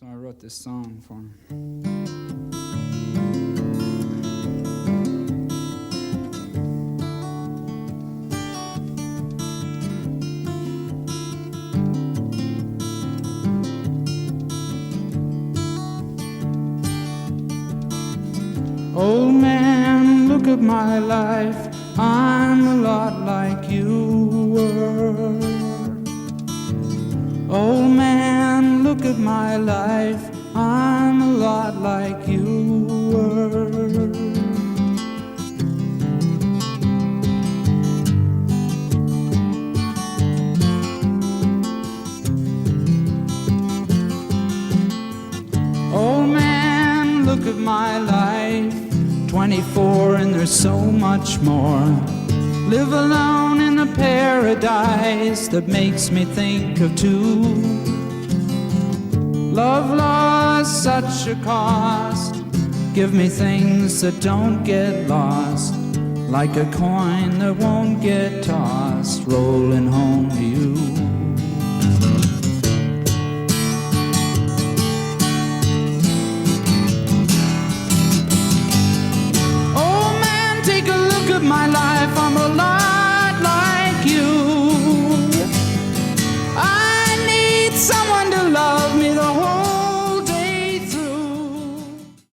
So I wrote this song for him. Old man, look at my life, I'm a lot like you were. Old man, look at my life, I'm a lot like you were. Old man, look at my life, 24 and there's so much more. Live alone in a paradise that makes me think of two. Love lost such a cost. Give me things that don't get lost, like a coin that won't get tossed, rolling home to you. My life, I'm alive